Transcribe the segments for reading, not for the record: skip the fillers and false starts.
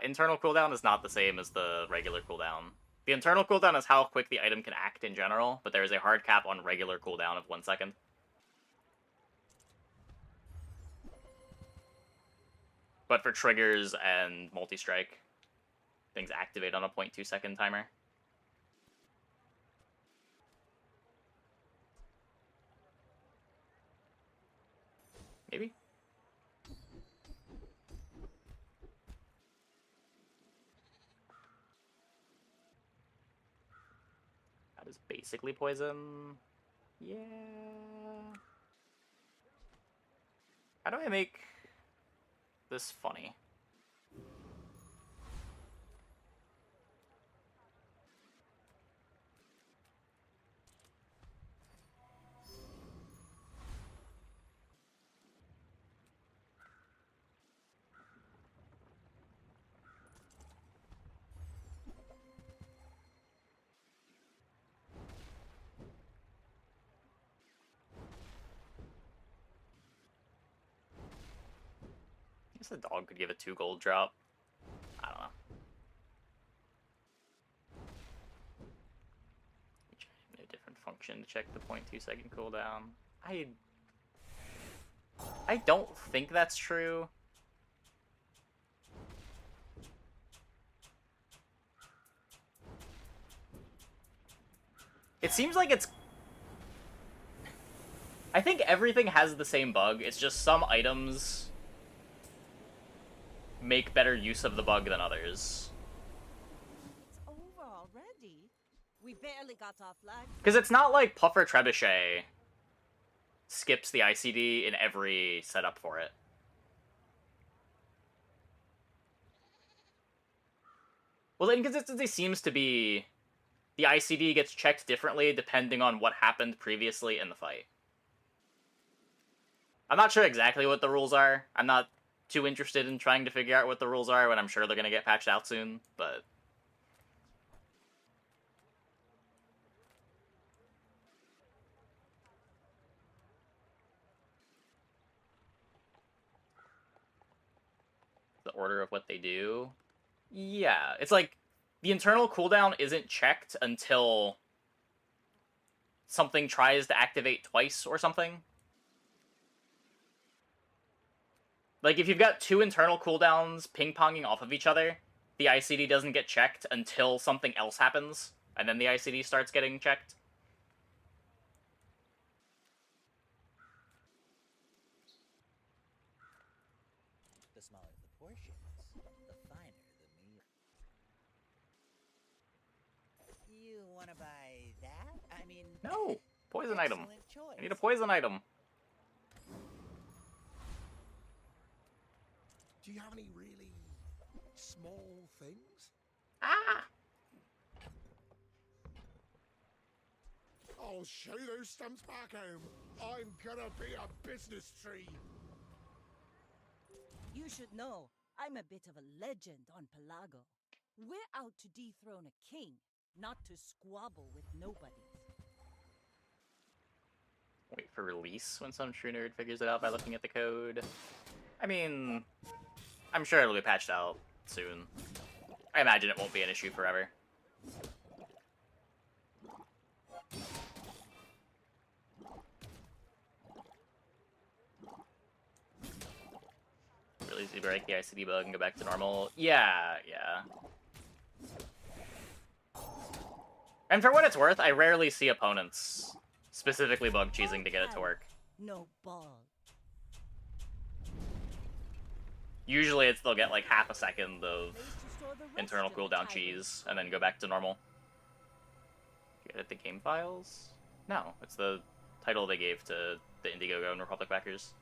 Internal cooldown is not the same as the regular cooldown. The internal cooldown is how quick the item can act in general, but there is a hard cap on regular cooldown of 1 second. But for triggers and multi-strike, things activate on a 0.2 second timer. Maybe? That is basically poison. Yeah. How do I make this funny? I guess the dog could give a 2 gold drop. I don't know. A different function to check the 0.2 second cooldown. I don't think that's true. It seems like it's... I think everything has the same bug, it's just some items make better use of the bug than others. It's over already. We barely got off lag. Because it's not like Puffer Trebuchet skips the ICD in every setup for it. Well, the inconsistency seems to be the ICD gets checked differently depending on what happened previously in the fight. I'm not sure exactly what the rules are. I'm not too interested in trying to figure out what the rules are when I'm sure they're going to get patched out soon, but... the order of what they do? Yeah, it's like, the internal cooldown isn't checked until something tries to activate twice or something. Like, if you've got 2 internal cooldowns ping-ponging off of each other, the ICD doesn't get checked until something else happens, and then the ICD starts getting checked. The smaller the portions, the finer the meal. You wanna buy that? I mean... No! Poison item. Choice. I need a poison item. Do you have any really small things? Ah! I'll show you those stumps back home. I'm gonna be a business tree. You should know, I'm a bit of a legend on Pelago. We're out to dethrone a king, not to squabble with nobody. Wait for release when some true nerd figures it out by looking at the code. I mean, I'm sure it'll be patched out soon. I imagine it won't be an issue forever. Really easy to break the ICD bug and go back to normal. Yeah. And for what it's worth, I rarely see opponents specifically bug cheesing to get it to work. No ball. Usually they'll get like half a second of internal cooldown cheese and then go back to normal. You edit the game files? No, it's the title they gave to the Indiegogo and Republic backers.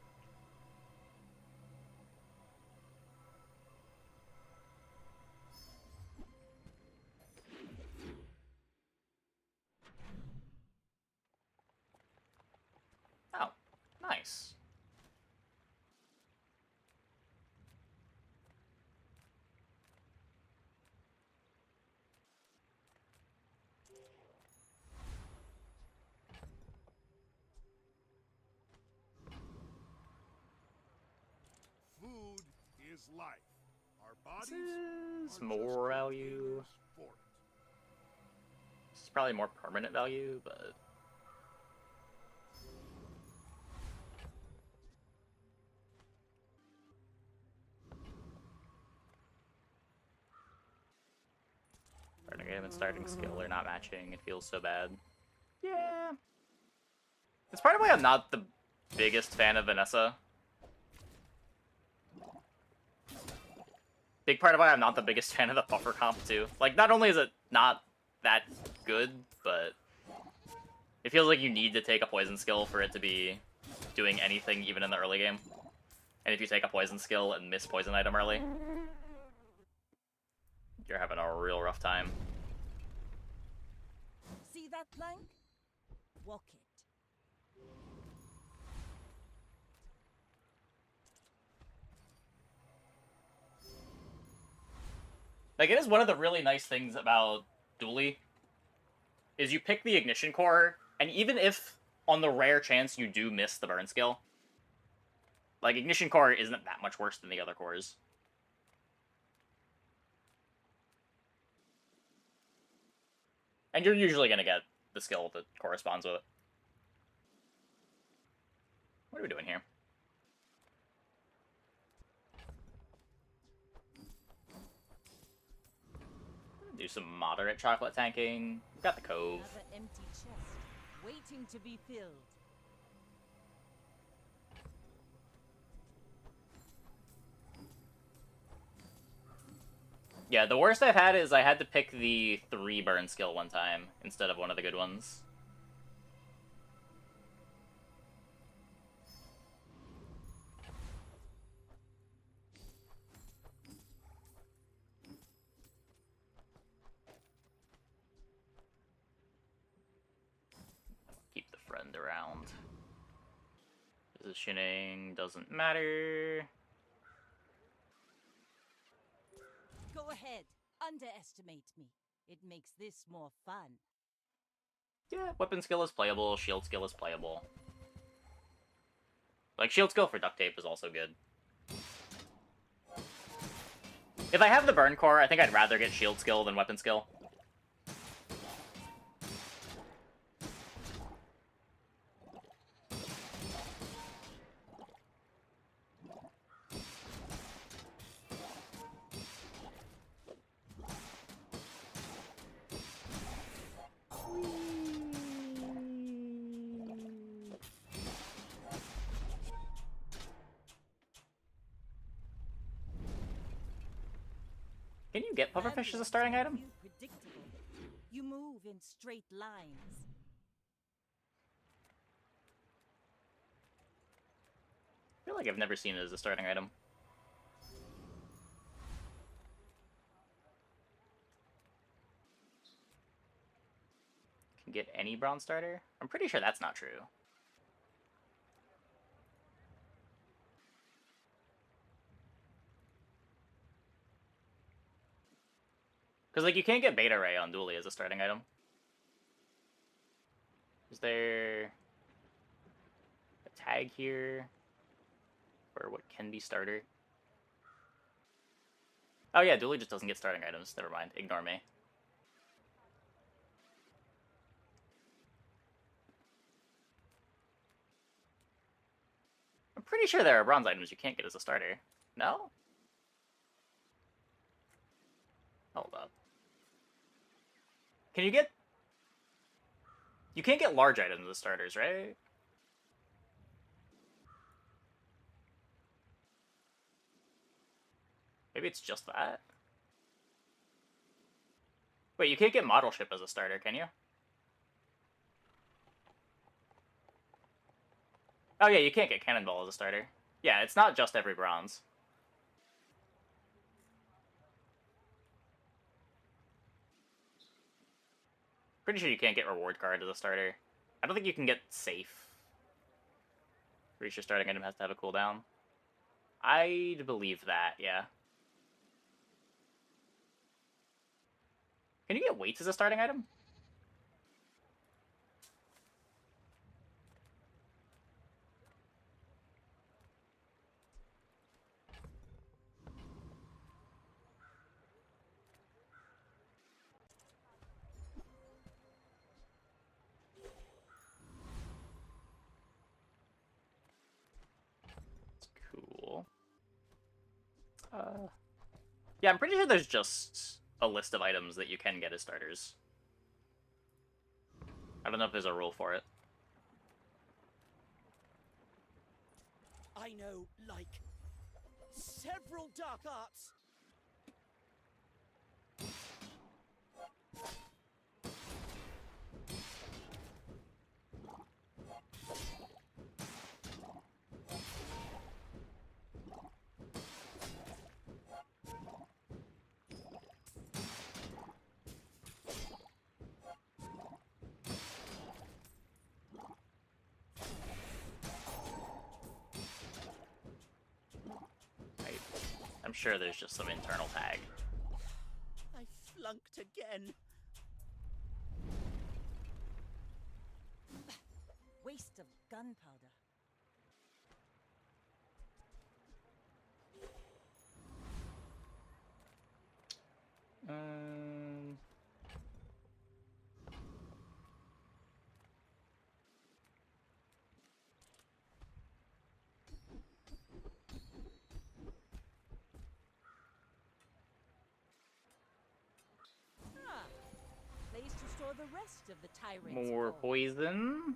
Oh, nice. Food is life. Our bodies is more value. This is probably more permanent value, but... Starting game and starting skill are not matching. It feels so bad. Yeah. It's part of why I'm not the biggest fan of Vanessa. Big part of why I'm not the biggest fan of the buffer comp, too. Like, not only is it not that good, but it feels like you need to take a poison skill for it to be doing anything, even in the early game. And if you take a poison skill and miss poison item early, you're having a real rough time. See that plank? Walk it. Like, it is one of the really nice things about Dually, is you pick the Ignition Core, and even if, on the rare chance you do miss the burn skill, like, Ignition Core isn't that much worse than the other cores. And you're usually going to get the skill that corresponds with it. What are we doing here? Do some moderate chocolate tanking. We've got the Cove. Another empty chest, waiting to be filled. Yeah, the worst I've had is I had to pick the 3 burn skill one time instead of one of the good ones. Keep the friend around. Positioning doesn't matter. Go ahead, underestimate me. It makes this more fun. Yeah, weapon skill is playable, shield skill is playable. Like, shield skill for duct tape is also good. If I have the burn core, I think I'd rather get shield skill than weapon skill. Can you get pufferfish as a starting item? Predictable. You move in straight lines. I feel like I've never seen it as a starting item. Can get any bronze starter? I'm pretty sure that's not true. Because, like, you can't get Beta Ray on Dually as a starting item. Is there a tag here for what can be starter? Oh yeah, Dually just doesn't get starting items. Never mind. Ignore me. I'm pretty sure there are bronze items you can't get as a starter. No? Hold up. Can you get... You can't get large items as starters, right? Maybe it's just that? Wait, you can't get model ship as a starter, can you? Oh yeah, you can't get cannonball as a starter. Yeah, it's not just every bronze. Pretty sure you can't get reward card as a starter. I don't think you can get safe. Pretty sure starting item has to have a cooldown. I'd believe that, yeah. Can you get weights as a starting item? Yeah, I'm pretty sure there's just a list of items that you can get as starters. I don't know if there's a rule for it. I know, like, several dark arts. I'm sure there's just some internal tag. I flunked again. Waste of gunpowder. Um... Ah, place to store the rest of the tyrant's More ore. poison.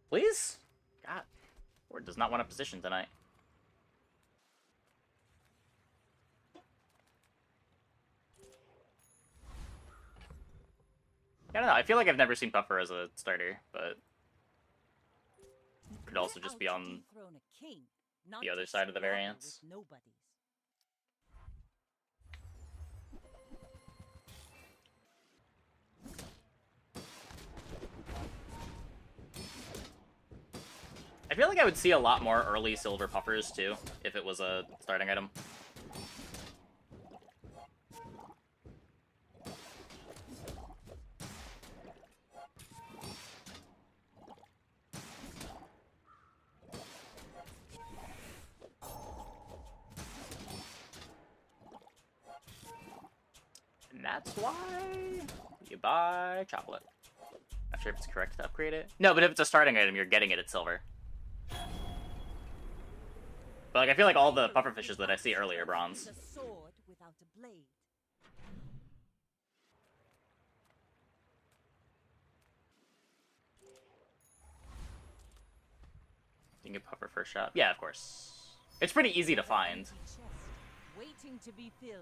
Please? God. Or does not want a position tonight. I don't know, I feel like I've never seen Puffer as a starter, but could also just be on the other side of the variance. I feel like I would see a lot more early silver puffers too, if it was a starting item. And that's why you buy chocolate. Not sure if it's correct to upgrade it. No, but if it's a starting item, you're getting it at silver. But like, I feel like all the puffer fishes that I see early are bronze. A sword without a blade. You can get puffer first shot. Yeah, of course. It's pretty easy to find. Chest, waiting to be filled.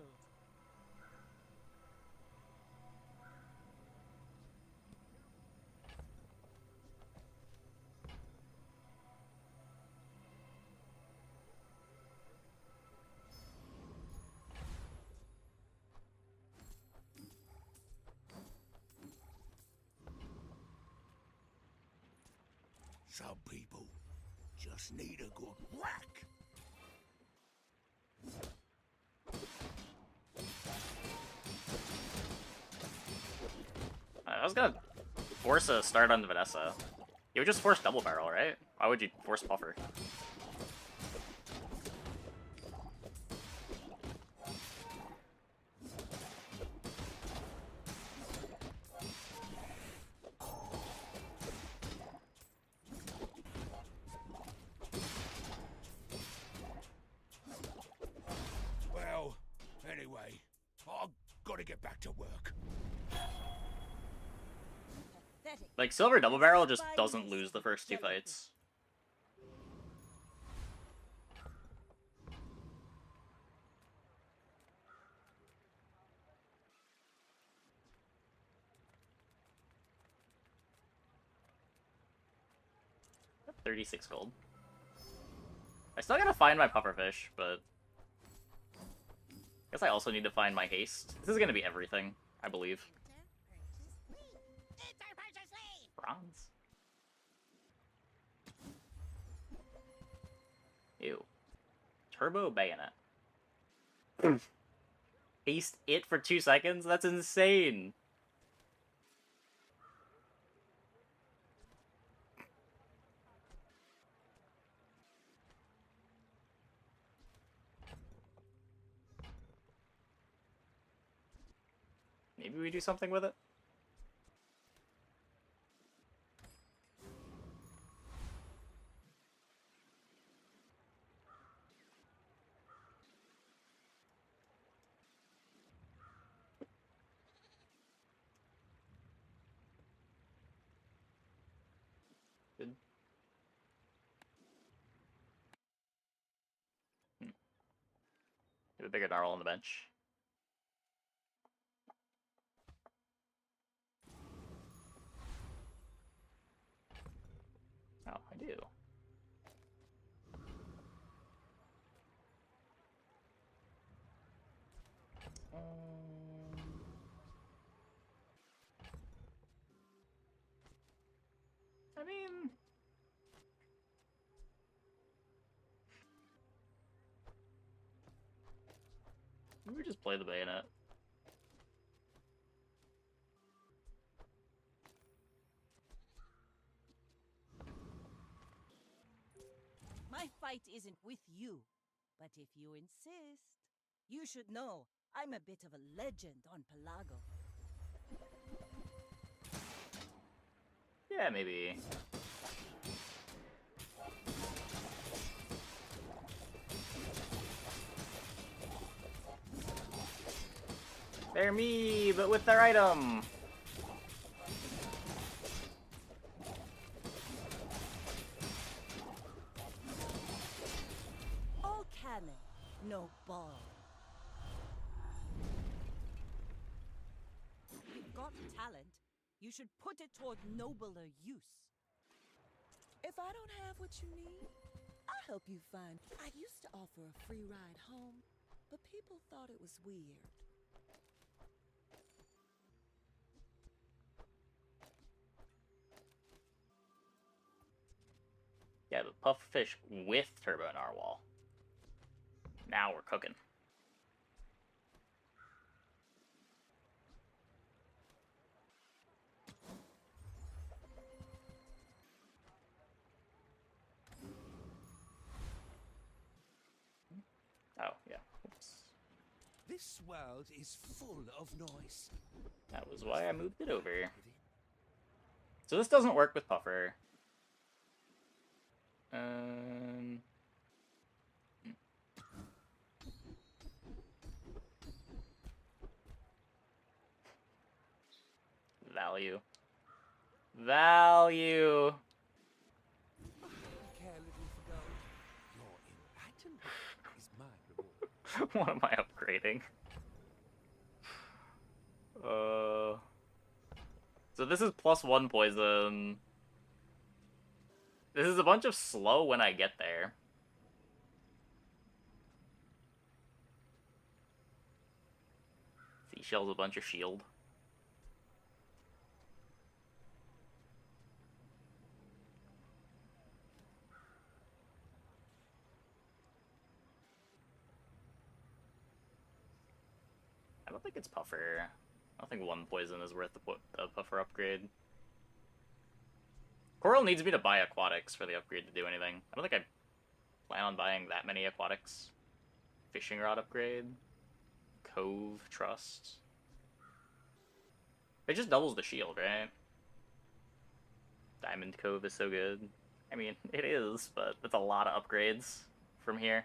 Some people just need a good whack. I was gonna force a start on Vanessa. You would just force double barrel, right? Why would you force puffer? Well, anyway, I've got to get back to work. Pathetic. Like, silver double barrel just doesn't lose the first two fights. Got 36 gold. I still gotta find my pufferfish, but I guess I also need to find my haste. This is gonna be everything, I believe. Bronze. Ew. Turbo bayonet. Haste it for 2 seconds? That's insane! Maybe we do something with it? bigger Gnarl on the bench. Oh, I do. I mean... maybe just play the bayonet. My fight isn't with you, but if you insist, you should know I'm a bit of a legend on Pelago. Yeah, maybe. They're me, but with their item! All cannon, no ball. You've got talent. You should put it toward nobler use. If I don't have what you need, I'll help you find. I used to offer a free ride home, but people thought it was weird. Yeah, but pufferfish with Turbo Narwhal. Now we're cooking. Oh, yeah. Oops. This world is full of noise. That was why I moved it over. So this doesn't work with Puffer. Value. Value! I care little for gold. Your enlightenment is my reward. What am I upgrading? So this is +1 poison. This is a bunch of slow when I get there. Seashell's a bunch of shield. I don't think it's Puffer. I don't think 1 poison is worth the Puffer upgrade. Coral needs me to buy aquatics for the upgrade to do anything. I don't think I plan on buying that many aquatics. Fishing rod upgrade. Cove trust. It just doubles the shield, right? Diamond Cove is so good. I mean, it is, but it's a lot of upgrades from here.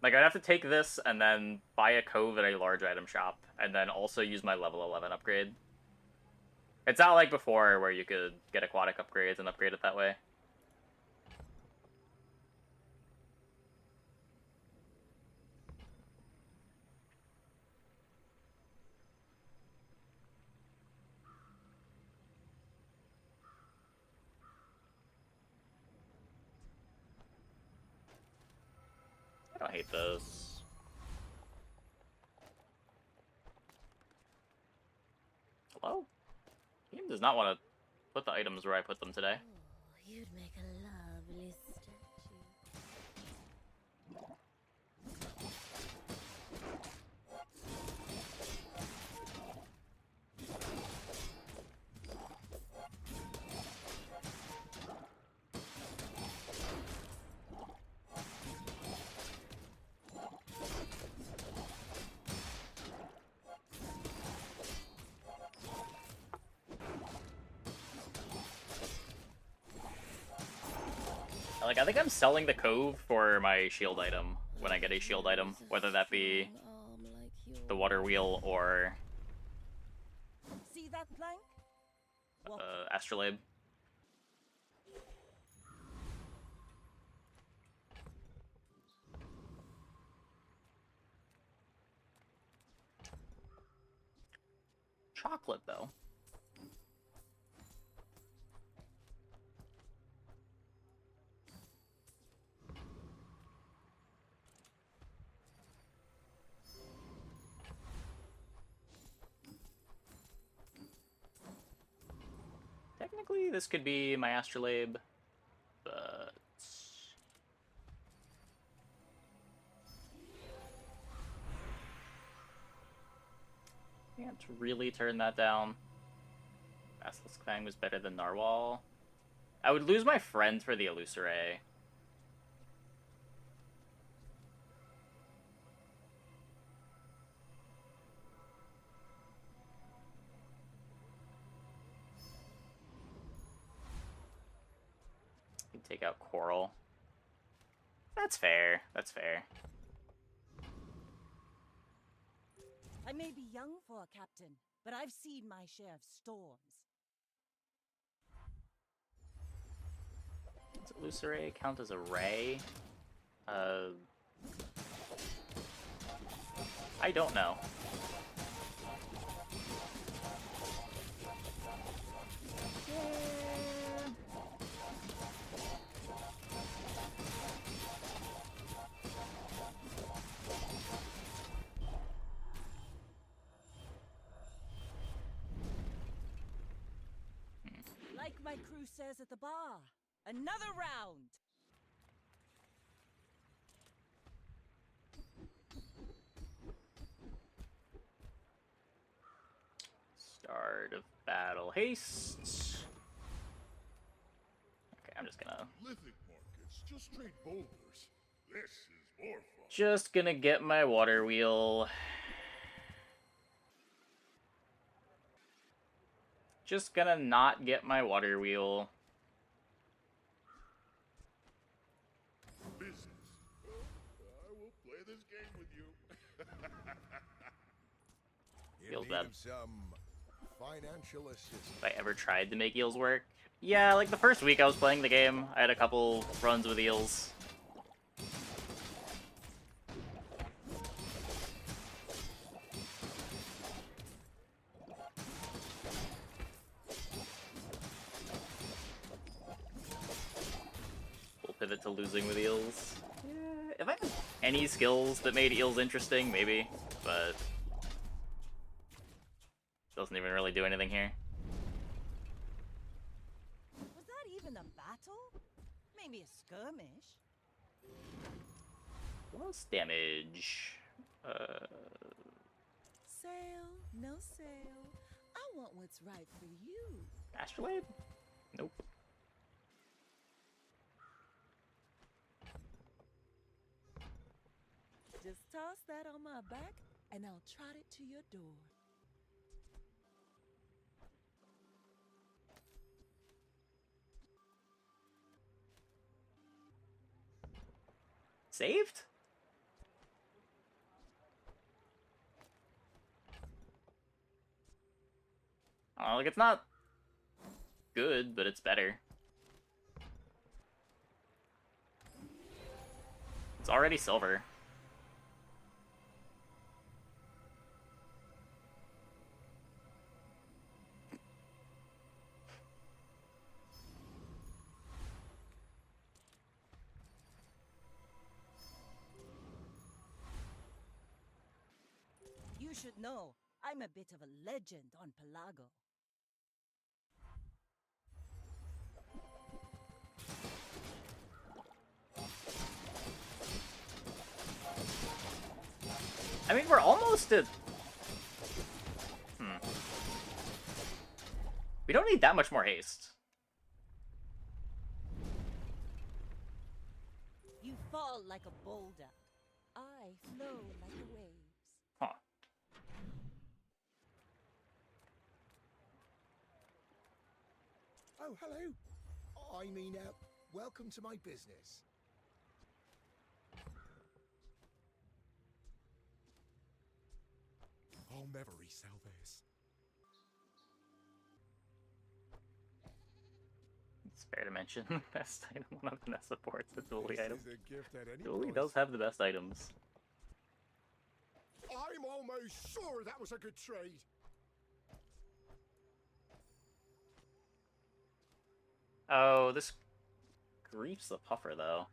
Like, I'd have to take this and then buy a Cove at a large item shop, and then also use my level 11 upgrade. It's not like before where you could get aquatic upgrades and upgrade it that way. I don't hate those. Hello? Game does not want to put the items where I put them today. Oh, you'd make a lovely statue. Like, I think I'm selling the Cove for my shield item when I get a shield item, whether that be the water wheel or See that plank? Walk Astrolabe. chocolate, though. Technically, this could be my astrolabe, but... can't really turn that down. Basilisk Fang was better than Narwhal. I would lose my friend for the Illusoray. You can take out Coral. That's fair. That's fair. I may be young for a captain, but I've seen my share of storms. Does Illusoray count as a ray? I don't know. Like my crew says at the bar, another round! Start of battle haste. Okay, I'm just gonna... Lithic markets, just straight boulders. This is more fun. just gonna get my water wheel. Just gonna not get my water wheel. Business. I will play this game with you. In Feels need bad. of some financial assistance. If I ever tried to make eels work. Yeah, like the first week I was playing the game, I had a couple runs with eels. We'll pivot to losing with eels. Yeah, if I had any skills that made eels interesting, maybe, but doesn't even really do anything here. Was that even a battle? Maybe a skirmish. Plus damage. Sale, no sale. I want what's right for you. Astrolabe? Nope. Just toss that on my back, and I'll trot it to your door. Saved? Oh, like it's not good, but it's better. It's already silver. You should know, I'm a bit of a legend on Pelago. I mean, we're almost at... We don't need that much more haste. You fall like a boulder. I flow like the waves. Huh. Oh, hello. I mean, welcome to my business. I'll never resell this. It's fair to mention the best item one of the Nest supports the dually This item. is a gift at any Dually price. does have the best items. I'm almost sure that was a good trade. Oh, this griefs the puffer, though.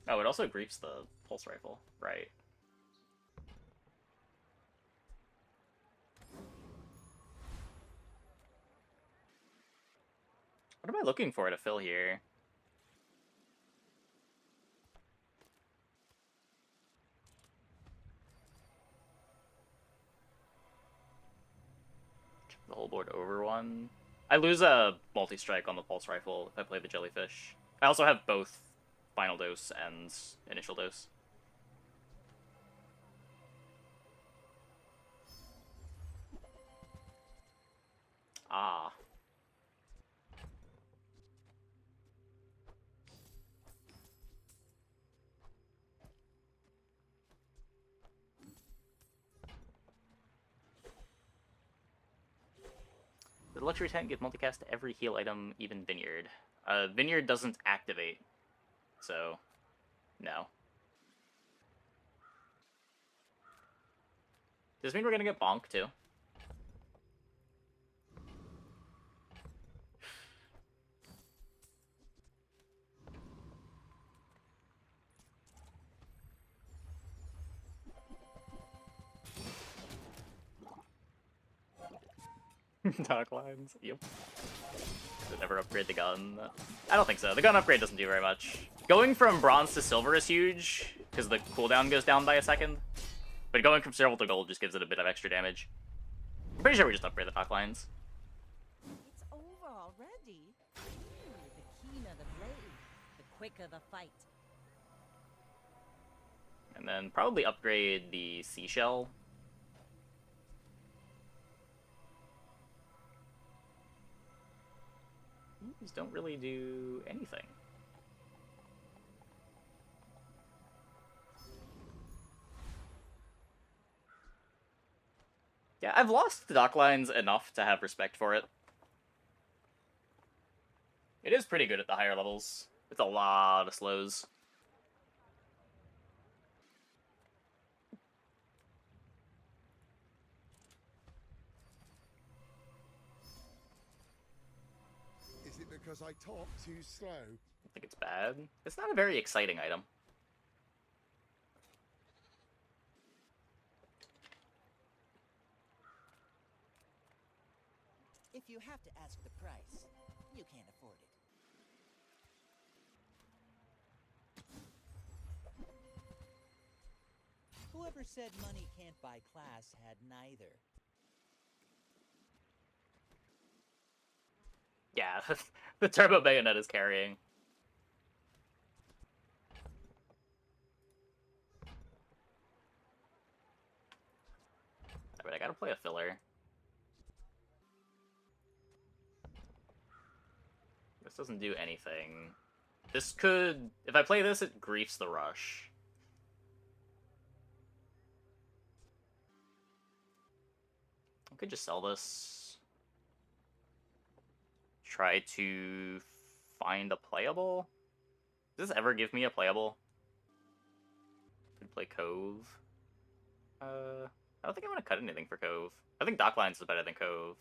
Oh, it also griefs the pulse rifle. Right. What am I looking for to fill here? The whole board over one. I lose a multi-strike on the pulse rifle if I play the jellyfish. I also have both final dose and initial dose. Ah. The luxury tent gives multicast to every heal item, even Vineyard. Vineyard doesn't activate, so no. Does this mean we're gonna get bonked too? Dark lines. Yep. Does it never upgrade the gun? I don't think so. The gun upgrade doesn't do very much. Going from bronze to silver is huge, because the cooldown goes down by a second. But going from silver to gold just gives it a bit of extra damage. I'm pretty sure we just upgrade the dark lines. It's over already. The keener the blade, the quicker the fight. And then probably upgrade the seashell. These don't really do anything. Yeah, I've lost the dock lines enough to have respect for it. It is pretty good at the higher levels. It's a lot of slows. Is it because I talk too slow? I think it's bad. It's not a very exciting item. If you have to ask the price, you can't afford it. Whoever said money can't buy class had neither. Yeah, the turbo bayonet is carrying. Alright, I gotta play a filler. This doesn't do anything. This could... If I play this, it griefs the rush. I could just sell this. Try to find a playable? Does this ever give me a playable? Could play Cove. I don't think I'm gonna cut anything for Cove. I think Docklines is better than Cove.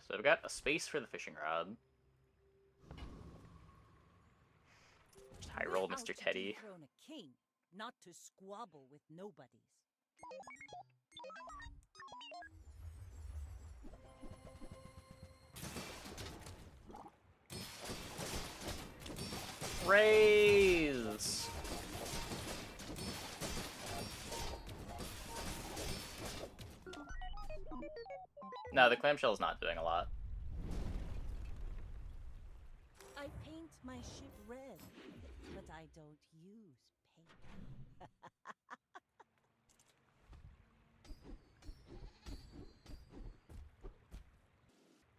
So I've got a space for the fishing rod. Just high roll, We're out Mr. to Teddy. dethrone a king, not to squabble with nobodies. Raise! No, the clamshell is not doing a lot. I paint my ship red, but I don't use paint.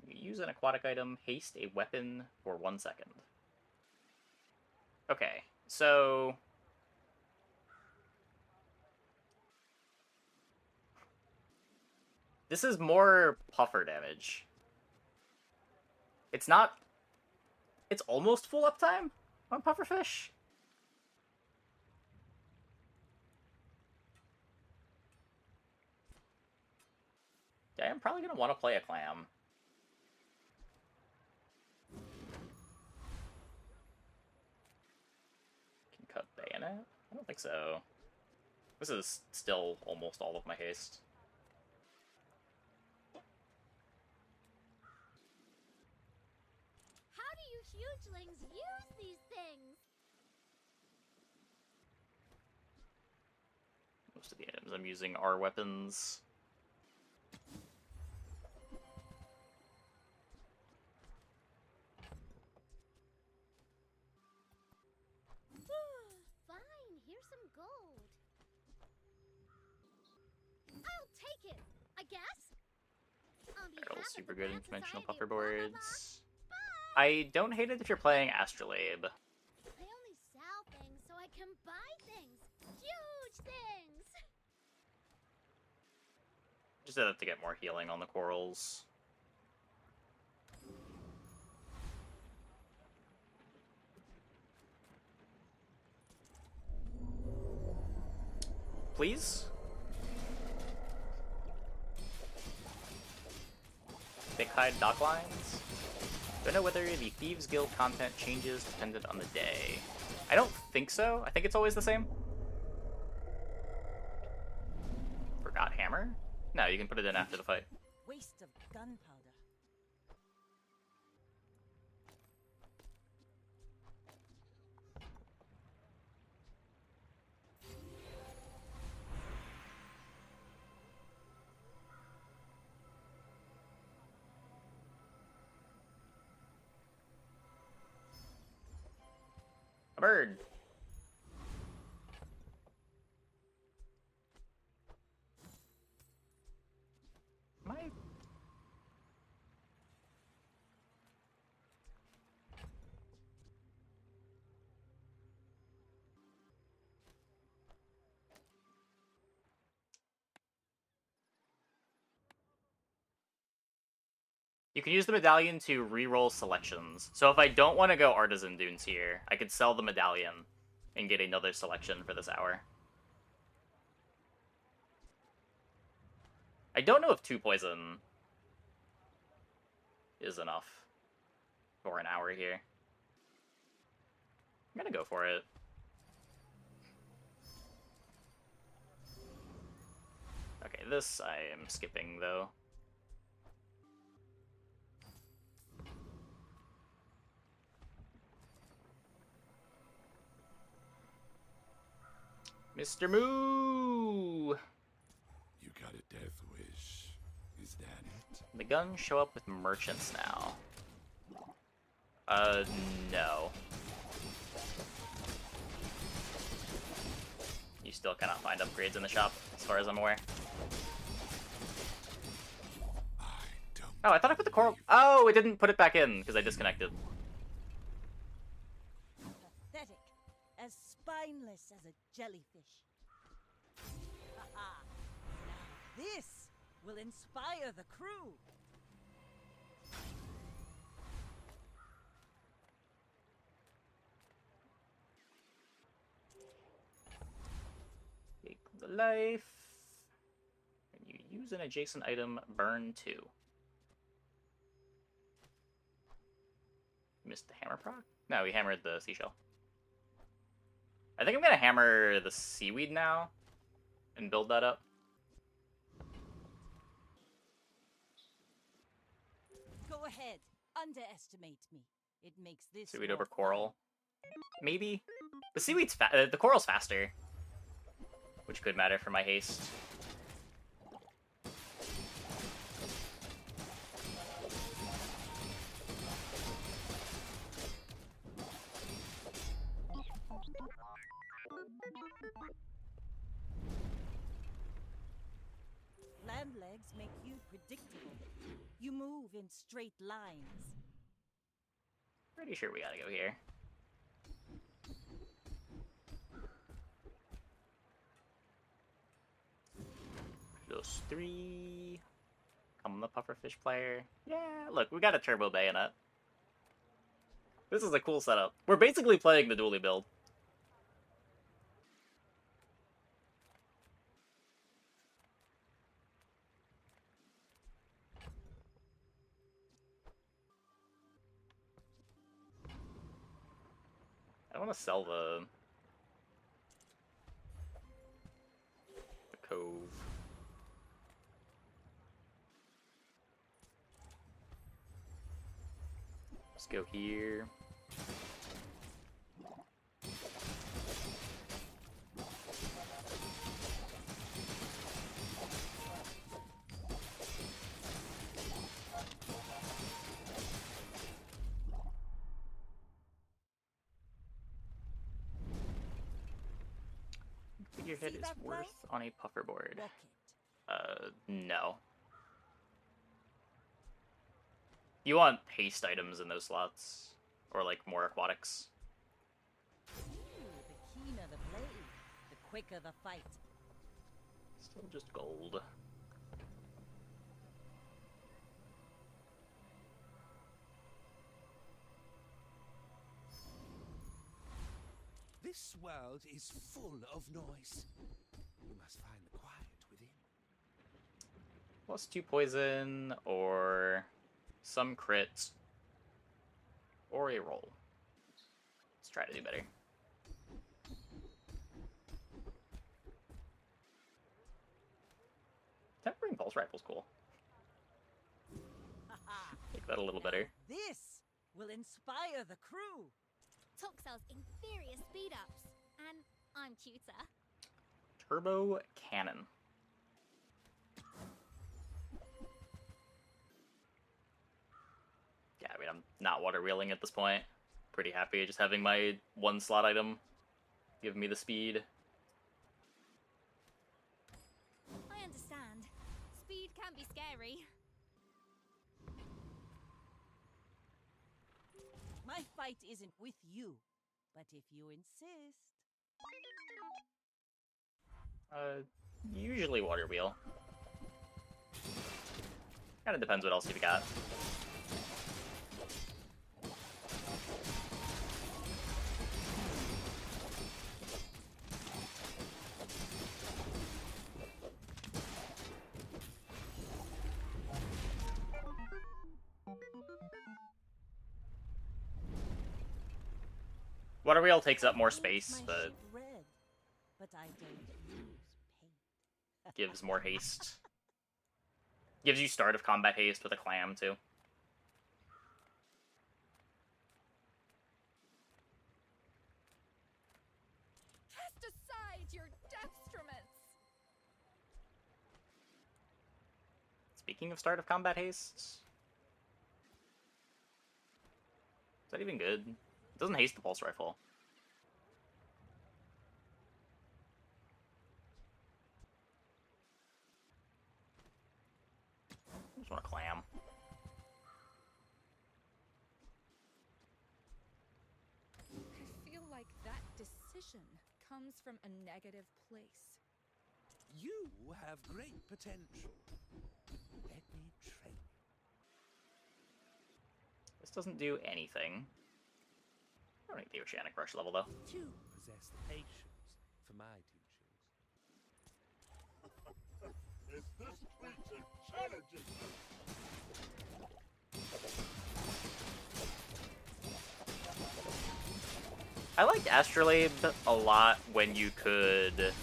You use an aquatic item, haste a weapon for 1 second. Okay, so... This is more puffer damage. It's not... It's almost full uptime on pufferfish. Yeah, I'm probably gonna want to play a clam. Can cut bayonet? I don't think so. This is still almost all of my haste. How do you hugelings use these things? Most of the items I'm using are weapons. Fine, here's some gold. I'll take it, I guess. On behalf Barrel's of super the good in Bad conventional Society, puffer blah, blah, blah. boards. I don't hate it if you're playing Astrolabe. I only sell things so I can buy things. Huge things! Just have to get more healing on the corals. Please? Thick hide dock lines? Don't know whether the Thieves Guild content changes dependent on the day. I don't think so. I think it's always the same. Forgot hammer? No, you can put it in after the fight. Waste of gunpowder. A bird! Am I... You can use the medallion to re-roll selections. So if I don't want to go Artisan Dunes here, I could sell the medallion and get another selection for this hour. I don't know if 2 poison is enough for an hour here. I'm gonna go for it. Okay, this I am skipping, though. Mr. Moo! You got a death wish. Is that it? The guns show up with merchants now. No. You still cannot find upgrades in the shop, as far as I'm aware. I don't. Oh, I thought I put the coral... Oh, it didn't put it back in, because I disconnected. Pathetic. As spineless as a jellyfish. Ha-ha. Now this will inspire the crew. Take the life. When you use an adjacent item, burn 2. Missed the hammer proc? No, we hammered the seashell. I think I'm gonna hammer the seaweed now and build that up. Go ahead. Underestimate me. It makes this Seaweed more over fun. coral. Maybe? The seaweed's the coral's faster, which could matter for my haste. Land legs make you predictable. You move in straight lines. Pretty sure we gotta go here. +3. Come the pufferfish player. Yeah, look, we got a turbo bayonet. This is a cool setup. We're basically playing the dually build. want to sell the cove. Let's go here. Figurehead is worth on a puffer board. No. You want haste items in those slots, or like more aquatics. The keener the blade, the quicker the fight. Still just gold. This world is full of noise. We must find the quiet within. +2 poison, or some crit, or a roll. Let's try to do better. Tempering Pulse Rifle's cool. Make that a little better. This will inspire the crew. Toxel's inferior speed ups. And I'm cuter. Turbo Cannon. Yeah, I mean, I'm not water wheeling at this point. Pretty happy just having my one slot item give me the speed. I understand. Speed can be scary. My fight isn't with you, but if you insist. Usually water wheel. Kinda depends what else you've got. Water wheel takes up more space, but Red, but I don't use paint. gives more haste. Gives you start of combat haste with a clam, too. Cast aside your destruments. Speaking of start of combat haste... Is that even good? It doesn't haste the pulse rifle. I just want a clam. I feel like that decision comes from a negative place. You have great potential. Let me train you. This doesn't do anything. I don't need the Oceanic Rush level, though. Few possess the patience for my teachings. Is this creature challenging me? I liked Astrolabe a lot when you could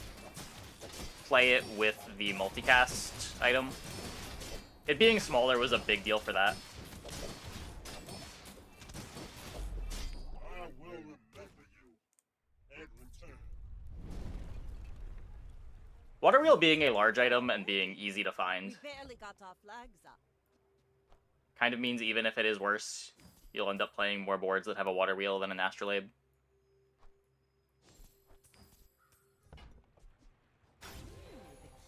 play it with the multicast item. It being smaller was a big deal for that. I will remember you and return. Water Wheel being a large item and being easy to We find barely got our flags up. kind of means even if it is worse, you'll end up playing more boards that have a Water Wheel than an Astrolabe. The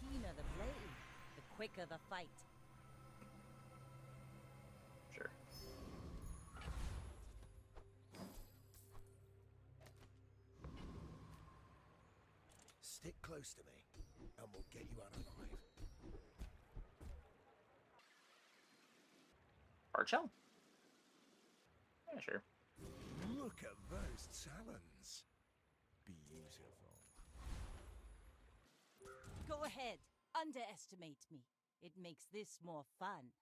keener the blade, the quicker the fight. Sure. Stick close to me, and we'll get you out alive. Archel? Yeah, sure. Look at those talons. Beautiful. Go ahead, underestimate me. It makes this more fun.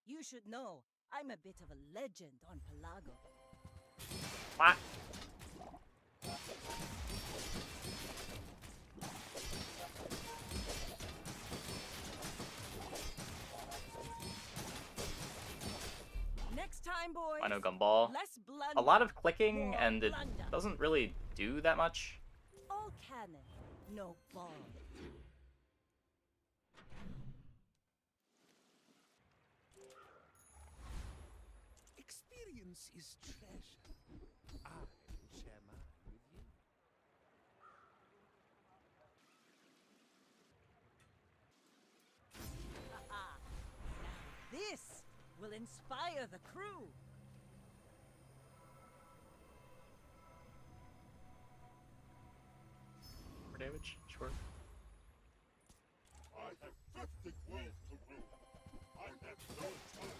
You should know, I'm a bit of a legend on Pelago. What? time, boys. I know Gumball. Less blunder. A lot of clicking, More and it blunder. doesn't really do that much. All cannon, no ball. Experience is treasure. I will share mine with you. Now this will inspire the crew. For damage, sure. I have 50 worlds to rule. I have no time.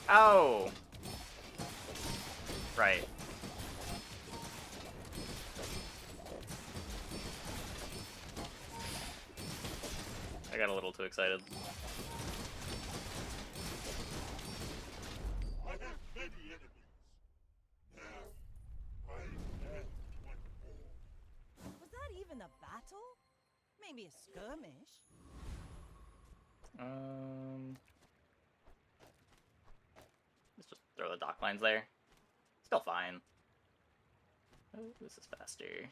Oh! Right. I got a little too excited. I have many enemies. Now, I have one more. Was that even a battle? Maybe a skirmish. Let's just throw the dock lines there. Still fine. Oh, this is faster.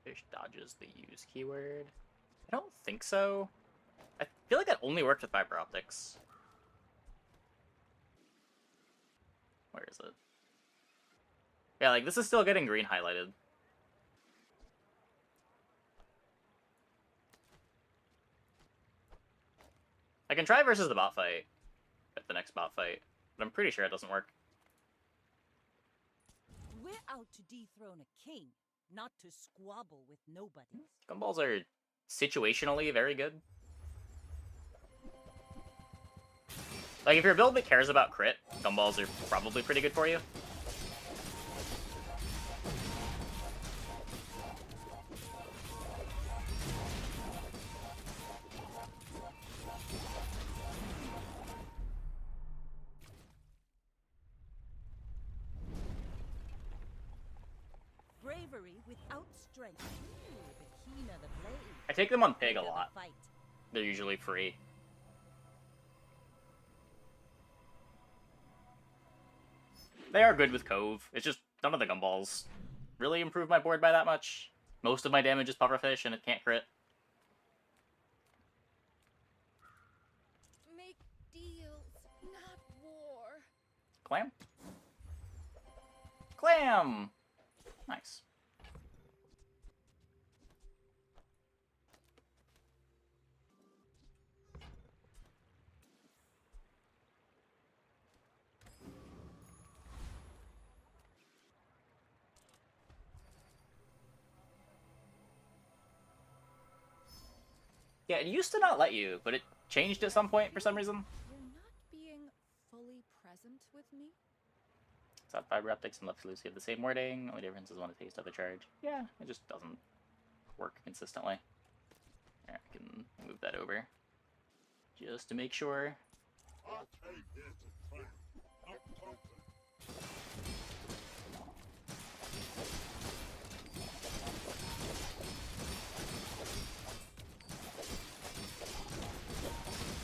Fish dodges the use keyword. I don't think so. I feel like that only worked with fiber optics. Where is it? Yeah, like this is still getting green highlighted. I can try versus the bot fight at the next bot fight, but I'm pretty sure it doesn't work. We're out to dethrone a king, not to squabble with nobody. Gumballs are situationally very good. Like, if your build that cares about crit, gumballs are probably pretty good for you. Bravery without strength. Ooh, the keener the blade. I take them on Pig a bigger the lot. fight. They're usually free. They are good with Cove. It's just none of the gumballs really improve my board by that much. Most of my damage is pufferfish and it can't crit. Make deals, not war. Clam? Clam! Nice. Yeah, it used to not let you, but it changed at some point for some reason. You're not being fully present with me? It's not fiber optics and left loose have the same wording. Only difference is one taste of the charge. Yeah, it just doesn't work consistently. There, I can move that over. Just to make sure. I came here to train, not conquer.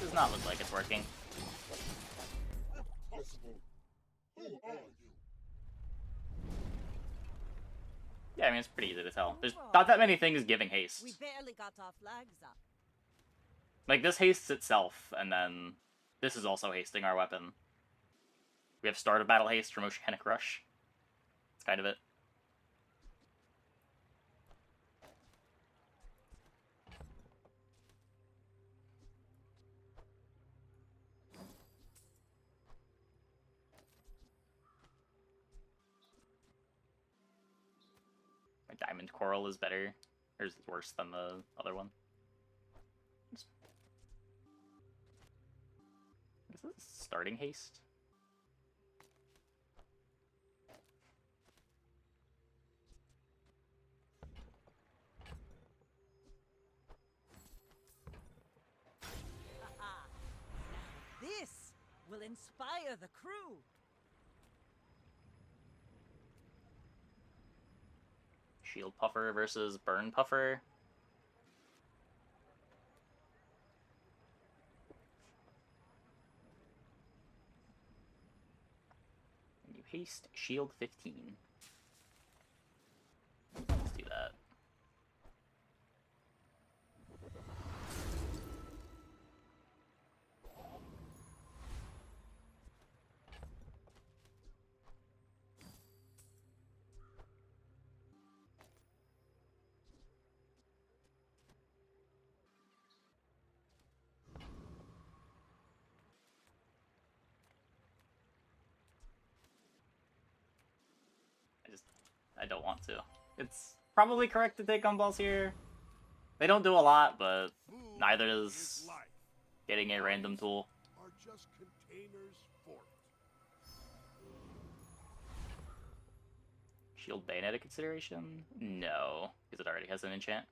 Does not look like it's working. Impossible. Who are you? Yeah, I mean, it's pretty easy to tell. There's not that many things giving We haste. barely got our flags up. Like, this hastes itself, and then this is also hasting our weapon. We have start of battle haste from Oceanic Rush. That's kind of it. My Diamond Coral is better. Or is worse than the other one. What is Starting haste. This will inspire the crew. Shield Puffer versus Burn Puffer. And you haste Shield 15. Let's do that. I don't want to. It's probably correct to take gumballs here. They don't do a lot, but neither is getting a random tool. Are just containers for it. Shield Bayonet a consideration? No, because it already has an enchant.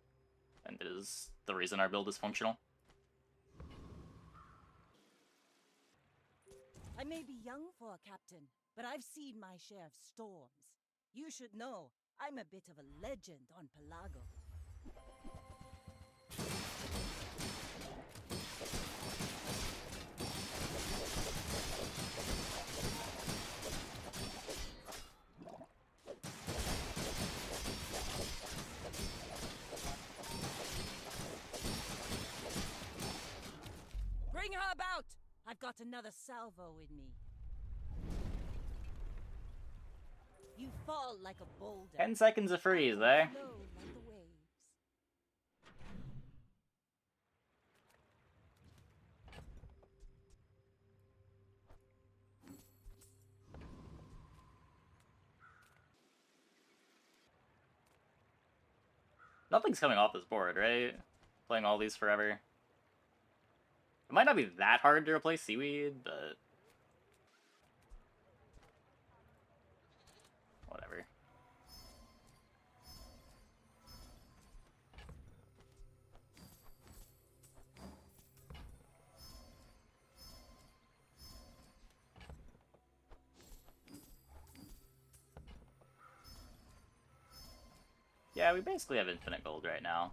And it is the reason our build is functional. I may be young for a captain, but I've seen my share of storms. You should know, I'm a bit of a legend on Pelago. Bring her about! I've got another salvo in me. You fall like a boulder. 10 seconds of freeze, eh? Flow like the waves. Nothing's coming off this board, right? Playing all these forever. It might not be that hard to replace Seaweed, but... whatever. Yeah, we basically have infinite gold right now.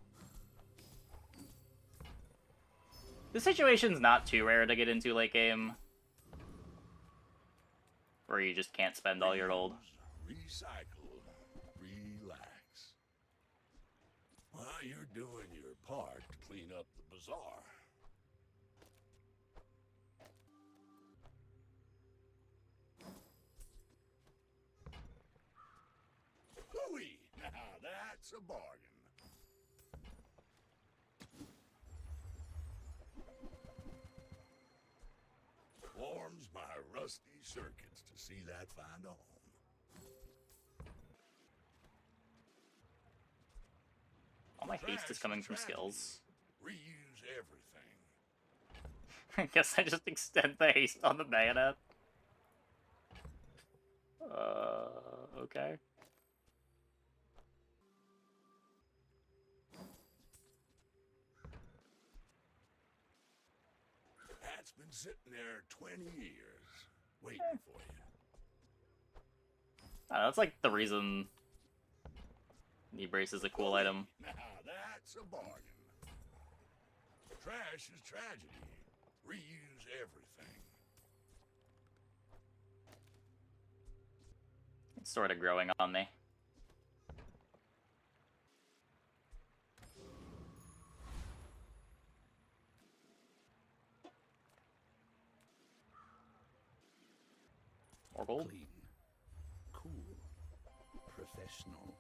This situation's not too rare to get into late game. Where you just can't spend all your gold. Recycle. Relax. While you're doing your part to clean up the bazaar. Hooey! Now that's a bargain. Warms my rusty circuits to see that find a home. All my haste is coming from skills. Reuse everything. I guess I just extend the haste on the bayonet. Okay. That's been sitting there 20 years, waiting for you. I don't know, that's like the reason knee brace is a cool item. Now that's a bargain. Trash is tragedy. Reuse everything. It's sort of growing on me. More gold. Clean. Cool. Professional.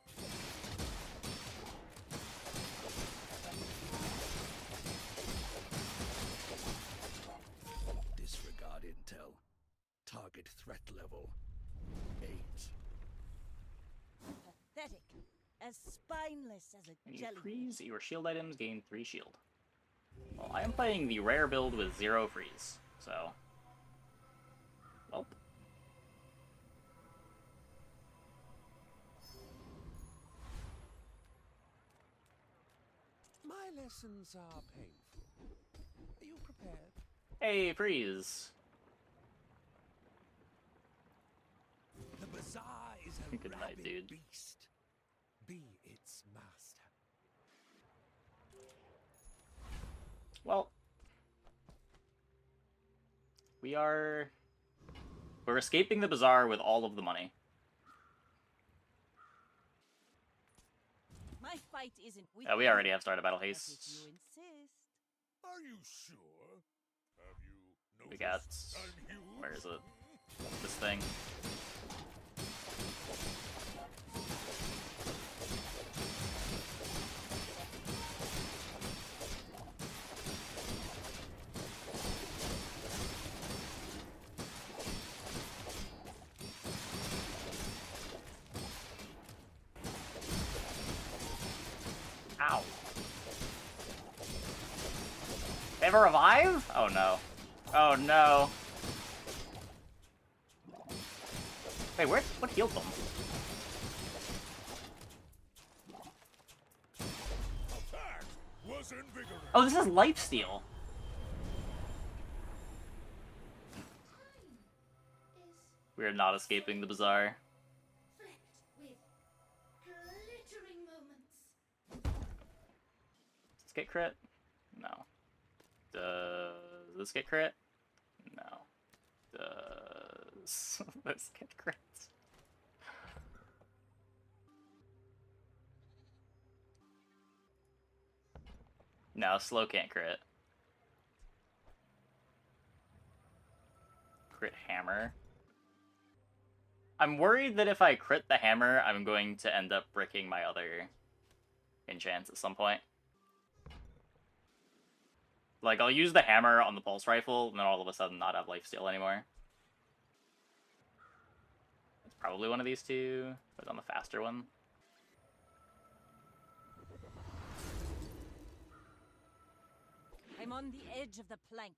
Disregard intel. Target threat level 8. Pathetic. As spineless as a When you jelly. freeze, your shield items gain 3 shield. Well, I am playing the rare build with 0 freeze, so lessons are painful. Are you prepared? Hey, freeze. The bazaar is a Good night, rabid dude. beast. Be its master. Well, we're escaping the bazaar with all of the money. My fight isn't with We you, already have started battle but if haste. you insist. Are you sure? Have you We got, noticed I'm huge? where is it? This thing. Ow. They have a revive? Oh no. Oh no. Wait, what healed them? Attack was invigorating. Oh, this is lifesteal. We are not escaping the bazaar. Flecked with glittering moments. Does this get crit? No. Does this get crit? No. Does this get crit? No, slow can't crit. Crit hammer. I'm worried that if I crit the hammer, I'm going to end up bricking my other enchants at some point. Like, I'll use the hammer on the pulse rifle, and then all of a sudden not have lifesteal anymore. It's probably one of these two, but on the faster one. I'm on the edge of the plank.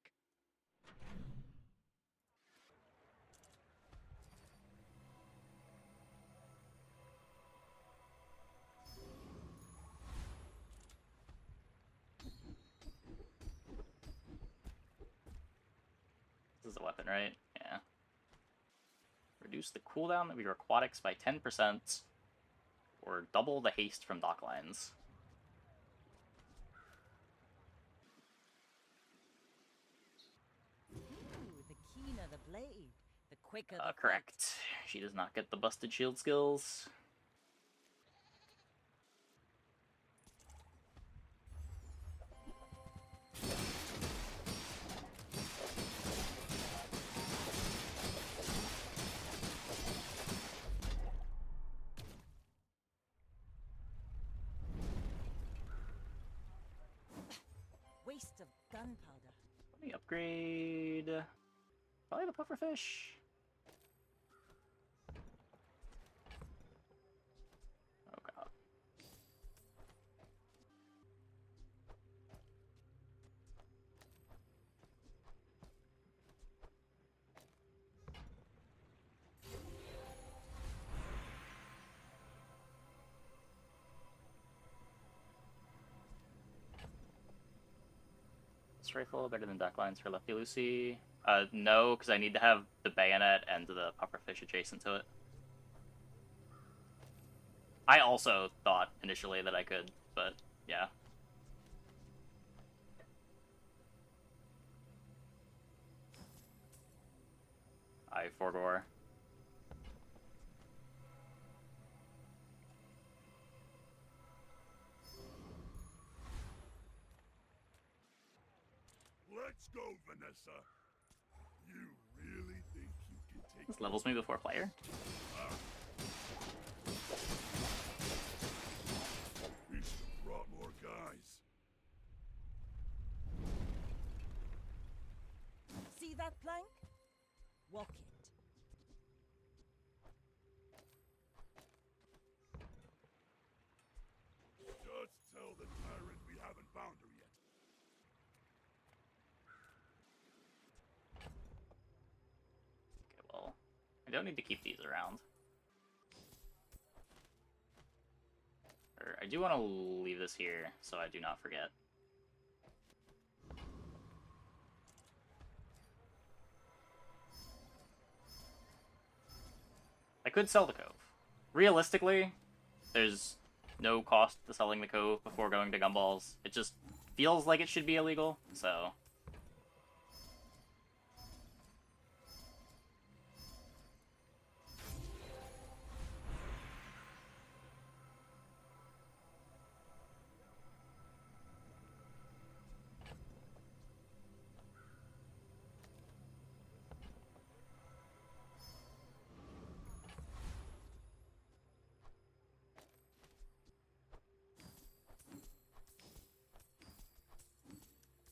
This is a weapon, right? Yeah. Reduce the cooldown of your aquatics by 10%, or double the haste from dock lines. Ooh, the keener the blade, the quicker the Correct. She does not get the busted shield skills. Waste of gunpowder. Let me upgrade. Probably the pufferfish. Oh god. This rifle better than duck lines for Lefty Lucy. No, because I need to have the bayonet and the pufferfish adjacent to it. I also thought initially that I could, but yeah. I forgore. Let's go, Vanessa. You really think you can take This levels me before player. We should have brought more guys. See that plank? Walk it. Just tell the tyrant we haven't found her yet. Okay, well, I don't need to keep these around. Or I do want to leave this here so I do not forget. could sell the Cove. Realistically, there's no cost to selling the Cove before going to Gumballs. It just feels like it should be illegal, so...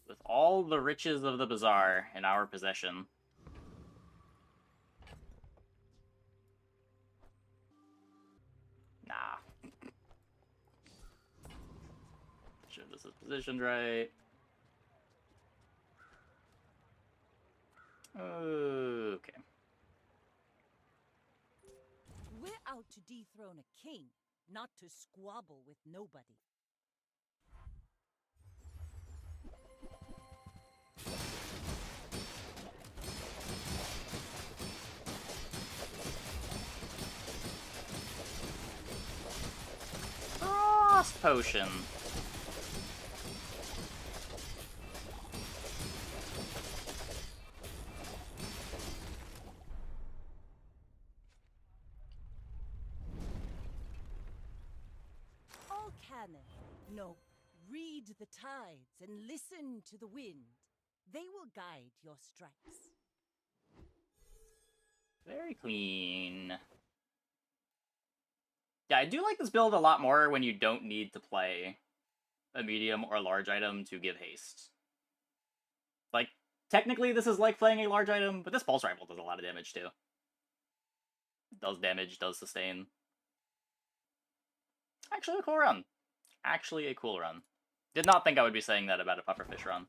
With all the riches of the Bazaar in our possession. Nah. Sure this is positioned right. Okay. We're out to dethrone a king, not to squabble with nobody. Frost Potion. All cannon. No, read the tides and listen to the wind. They will guide your strikes. Very clean. Yeah, I do like this build a lot more when you don't need to play a medium or large item to give haste. Like, technically this is like playing a large item, but this Pulse Rifle does a lot of damage too. Does damage, does sustain. Actually a cool run. Actually a cool run. Did not think I would be saying that about a pufferfish run.